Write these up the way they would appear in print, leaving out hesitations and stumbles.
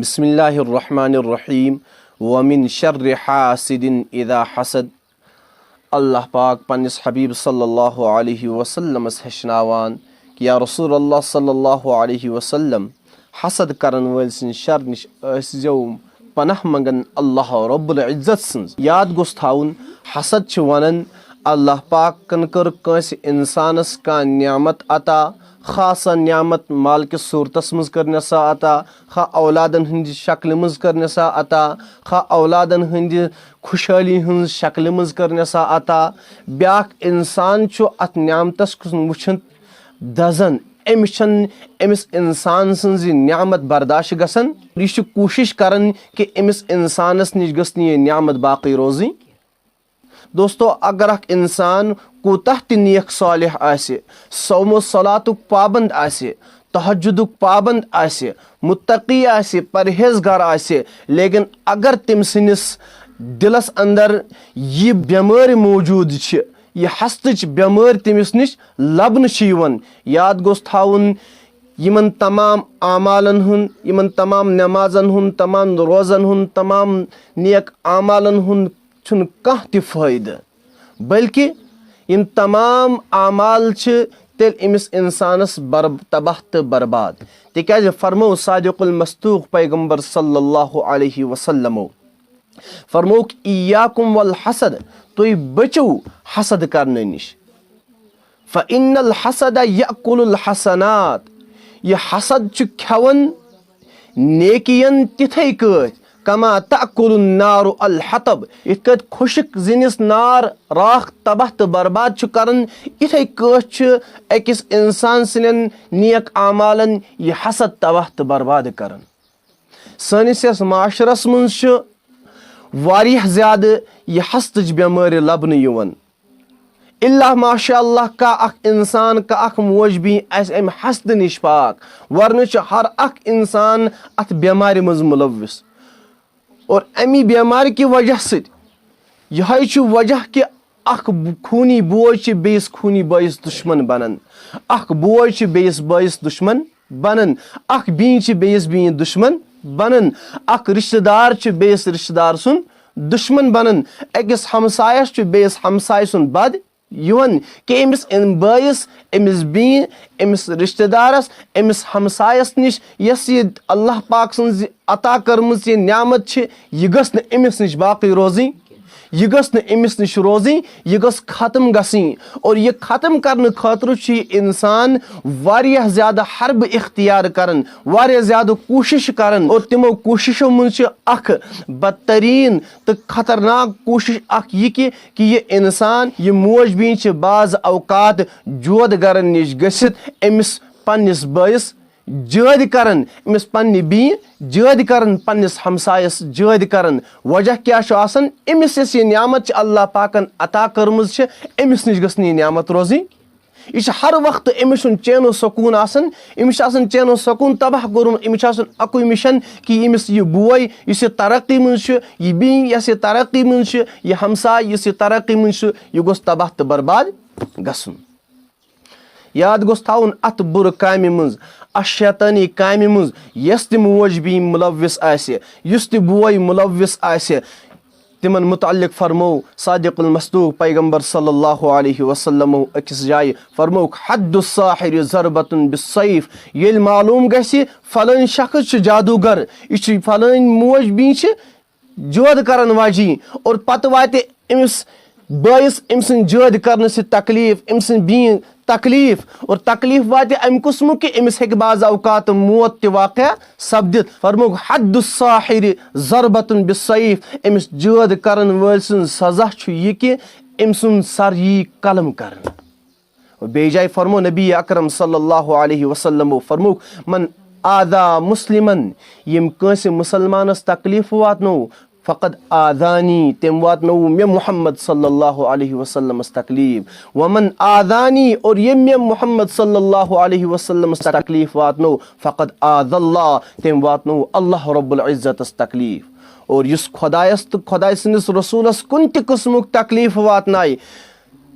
बिस्मिल्लाहिर्रहमानिर्रहीम वमिन शर्रि हासिदिन इज़ा हसद। अल्लाह पाक पन्निस हबीब सल्लल्लाहु अलैहि वसल्लम हेचनावान कि या रसूल अल्लाह सल्लल्लाहु अलैहि वसल्लम हसद करन वल सिन शर निश जो पनाह मंगन अल्लाह रब्बुल इज्जत सन्ज। याद गोस थाउन हसद छ वनन अल्लाह पाकन कर कंस इंसानस का नियामत अता, खासा नियामत माल के सूरतस मज करने सा अता, खा औलादन हंद शक्ल मज करने सा अता, खा औलादन हंद खुशहाली हंद शक्ल मज करने सा अता। ब्याक इंसान छो अत नियामतस वुछन दजन अमिस इंसान सन्ज नियामत बर्दाश्त गसन। यह कोशिश करन कि अमिस इंसानस निश गस ये नियामत बाकी रोजी। दोस्तों अगर अख इंसान कोताह ति नेक सालिह आसे, सौमो सलातुक पाबंद आसे, तहज्जुदुक पाबंद आसे, मुत्तकी आसे, परहेजगार आसे, लेकिन अगर तम सनिस दिलस अंदर यह बेमार मौजूद छ, यह हस्तच बेमार तमिस निश लबन छ यिवन, याद गोस थाउन यमन तमाम आमालन हुन, यमन तमाम नमाजन हुन, तमाम रोजन हुन, तमाम नेक आमालन हुन छुन कह ति फायदा, बल्कि इन तमाम आमाल तेल इमिस इंसानस तबाह तो बर्बाद। तिकाज फरमो सादिकुल मस्तूक पैगंबर सल्लल्लाहु अलैहि वसल्लम फरमोक इय्याकुम वल हसद, तुई बचो हसद करने निश। फइन्नल हसद यअकुलुल हसनात, यह हसद छु खवन नेकियन तिथै कत कमा तअकुलुन नारु अल हतब, इथ खुशक जिनिस नार राख तबाह तो बर्बाद छु करन, इथे कत अकिस इंसान सनन नेक आमालन यह हसद तबाह तो बर्बाद करन। सनिस यस माशरस मन्ज छु वारियाह ज्यादा यह हसदच बेमारी लबन यिवन। इल्ला माशाअल्लाह का अख इंसान का अख मोज भी अम हसद निश पाक, वरन हर अख इंसान अत बेमारी मज मुलविस। और अमी बेमारी की वजह से यह वजह कि अख खूनी बोझ बेस खूनी बाइस दुश्मन बनन, अख बोझ बेस बाइस दुश्मन बनन, अख बीन बेस बीन दुश्मन बनन, अख रिश्तेदार बेस रिश्तेदार सुन दुश्मन बनन, अकिस हमसायस बेस हमसाय सुन बद युवन कि अमिस बाइस अमिस बीन अमिस रिश्तेदारस अमिस हमसायस निश यस ये अल्लाह पाक सन्ज अता करमज ये नियामत यह गस न अमिस निश बाकी रोजी, यह गस न अमिस निश रोजी, यह गस खत्म गसी। और यह खत्म करने खातिर इंसान वारियाह ज्यादा हर्ब इख्तियार करन, वारियाह ज्यादा कोशिश करन। और तिमो कोशिशों मज अख बदतरीन तो खतरनाक कोशिश अख यह कि यह इंसान यह मोज बीन बाज अवकात जोद गरन निश गसित अमिस पन्निस बाइस जाद करन, अमिस पन्नि बीन जाद करन, पन्निस हमसायस जाद करन। वजह क्या आसन अमिस यस नियामत अल्लाह पाकन अता करमज अमिस निश गस नियामत रोजी। यह हर वक्त अमिस चैनो सकून आसन, अमिस चैनो सकून तबाह कोरुम, अमिस अकुई मिशन कि अमिस यह बोय इस तरक्की मज, यह बीन यस तरक्की मज, यह हमसाय इस तरक्की मज, यह गोस तबाह तो बर्बाद गसन। याद गोस थाउन अत बुर कामि मज, अशैतानी कामि मज यस ति मोज भी मुलविस आसे, युस ति बोय मुलविस आसे, तिमन मुतअल्लिक फरमो सादिकुल मस्तूक पैगंबर सल्लल्लाहु अलैहि वसल्लम अकिस जाय फरमो हद्दुस साहिर ज़रबतुन बिस्सैफ, येल मालूम गसी फलन शख्स जादूगर, यह फलन मोज भी जोद करन वाजी, और पत वाते अमिस बाइस अमिस जाद करने से तकलीफ, अमिस बीन तकलीफ, और तकलीफ वाते अम कुस्म कि अमिस हेक बाज अवकात मौत ते वाक़या सपदित। फरमो हद्दुस साहिर ज़रबतुन बिस्सैफ, अमिस जाद करन वल सुन सजा छु यह कि अमसुन सर यी कलम करन। और बेजाय फरमो नबी अकरम सल्लल्लाहु अलैहि वसल्लम फरमो मन आदा मुस्लिमन, यम कंस मुसलमानस तकलीफ वातनो फ़कद आदानी, तम वातनो मे मोहम्मद सल्लल्लाहु अलैहि वसल्लम तकलीफ, वमन आदानी, और ये मे मोहम्मद सल्लल्लाहु अलैहि वसल्लम तकलीफ वातनो फ़कद आदल्लाह, तम वातनो अल्लाह रब्बुल इज्जत तकलीफ। और युस खुदायस तो खुदाय सनिस रसूलस कुन ति किस्मुक तकलीफ वातनाय,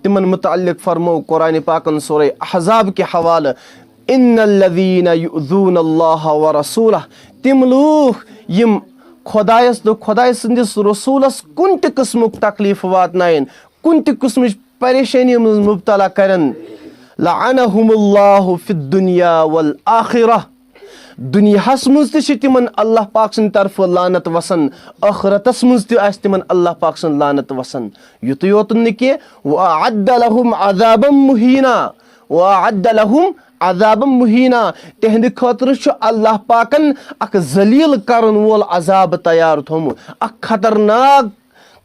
तिमन मुतअल्लिक फरमो कुरान पाकन सूरह अहज़ाब के हवाले इन्नल्लज़ीना युज़ूनल्लाह व रसूलह, تِم لوٗکھ یِم خۄدایَس تہٕ خۄداے سٕنٛدِس رسوٗلَس کُنہِ تہِ قٕسمُک تکلیٖف واتناوَن کُنہِ تہِ قٕسمٕچ پریشٲنی منٛز مُبتلا کَرن لعنہم اللہ فی الدنیا والآخرہ دُنیاہس منٛز تہِ چھِ تِمن اللہ پاک سٕنٛدِ طرفہٕ لعنت وسان ٲخرتس منٛز تہِ آسہِ تِمن اللہ پاک سٕنٛز لعنت وسان یُتُے یوت نہٕ کینٛہہ وأعد لهم عذابا مہیٖنا وأعد لهم عذابا مہیٖنا تِہنٛدِ خٲطرٕ چھُ اللہ پاکن اکھ ذلیٖل کرن وول عذاب تیار تھومُت اکھ خطرناک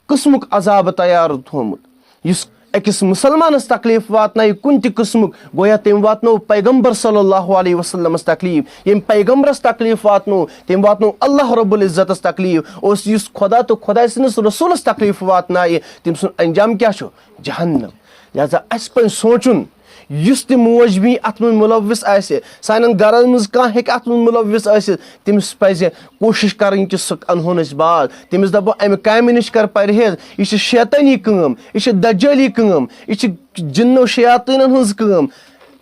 قٕسمُک عذاب تیار تھومُت یُس أکِس مُسلمانس تکلیٖف واتنایہِ کُنہِ تہِ قٕسمُک گویا تٔمۍ واتنو پیغمبر صلی اللہ علیہ وسلمس تکلیٖف ییٚمۍ پیغمبرس تکلیٖف واتنو تٔمۍ واتنو اللہ رب العزتس تکلیٖف اوس یُس خۄدا تہٕ خۄداے سٕنٛدِس رسوٗلس تکلیٖف واتنایہِ تٔمۍ سُنٛد انجام کیاہ چھُ جہنم لہذا اَسہِ پزِ سونٛچُن یُس تہِ موج بیٚنہِ اتھ منٛز مُلوث آسہِ سانٮ۪ن گرن منٛز کانٛہہ ہیٚکہِ اتھ منٛز مُلوث ٲسِتھ تٔمِس پزِ کوٗشش کرٕنۍ کہِ سُہ انہون أسۍ باز تٔمِس دپو امہِ کامہِ نِش کر پرہیز یہِ چھِ شیطٲنی کٲم یہِ چھِ دجٲلی کٲم یہِ چھِ جِنو شیاطیٖنن ہٕنٛز کٲم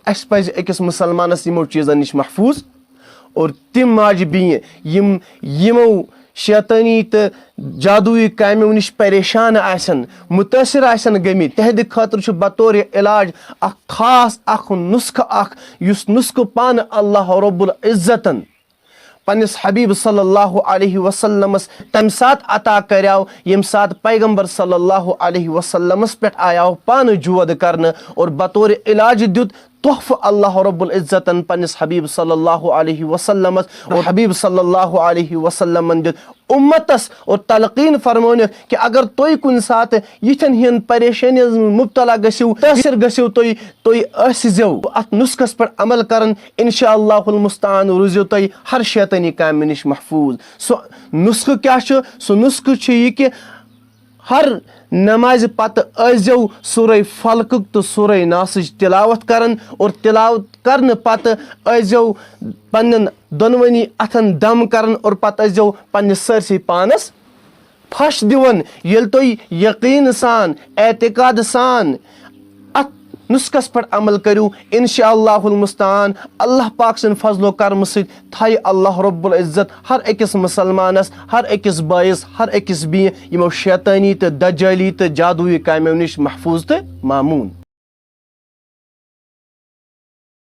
اسہِ پزِ أکِس مُسلمانس یِمو چیٖزن نِش محفوٗظ اور تِم ماجہِ بیٚنہِ یِمو شیطٲنی تہٕ جادوٗیی کامیو نِش پریشان آسن مُتٲثر آسن گٔمٕتۍ تِہنٛدِ خٲطرٕ چھُ بطورِ علاج اکھ خاص اکھ نُسخہٕ اکھ یُس نُسخہٕ پانہٕ اللہ رب العزتن پننِس حبیٖب صلی اللہ علیہ وسلمس تمہِ ساتہٕ عطا کریو ییٚمہِ ساتہٕ پیغمبر صلی اللہ علیہ وسلمس پٮ۪ٹھ آیاو پانہٕ جود کرنہٕ اور بطورِ علاج دیُت تحفہٕ اللہ رب العزتن پننِس حبیٖب صلی اللہ علیہ وسلمس اور حبیٖب صلی اللہ علیہ وسلمن دیُت اُمتس اور تلقیٖن فرمٲونکھ کہِ اگر تُہۍ کُنہِ ساتہٕ یِتھٮ۪ن ہِوٮ۪ن پریشٲنین منٛز مُبتلا گٔژھِو مُتٲثر گٔژھِو تُہۍ ٲسۍزیو اتھ نُسخس پٮ۪ٹھ عمل کران انشاء اللہ المستعان روٗزِو تُہۍ ہر شیطٲنی کامہِ نِش محفوٗظ سُہ نُسخہٕ کیاہ چھُ سُہ نُسخہٕ چھُ یہِ کہِ ہر نمازِ پتہٕ ٲسۍزیو سورے فلقُک تہٕ سورے ناسٕچ تِلاوت کران اور تِلاوت کرنہٕ پتہٕ ٲسۍزیو پننٮ۪ن دۄنوٕنی اتھن دم کران اور پتہٕ ٲسۍزیو پننِس سٲرسٕے پانس پھش دِوان ییٚلہِ تُہۍ یقیٖن سان اعتقاد سان اتھ نُسخس پٮ۪ٹھ عمل کٔرِو انشاء اللہ المستعان اللہ پاک سٕنٛدِ فضلو کرمہٕ سۭتۍ تھایہِ اللہ رب العزت ہر أکِس مُسلمانس ہر أکِس بٲیِس ہر أکِس بیٚنہِ یِمو شیطٲنی تہٕ دجٲلی تہٕ جادوٗیی کامیو نِش محفوٗظ تہٕ ماموٗن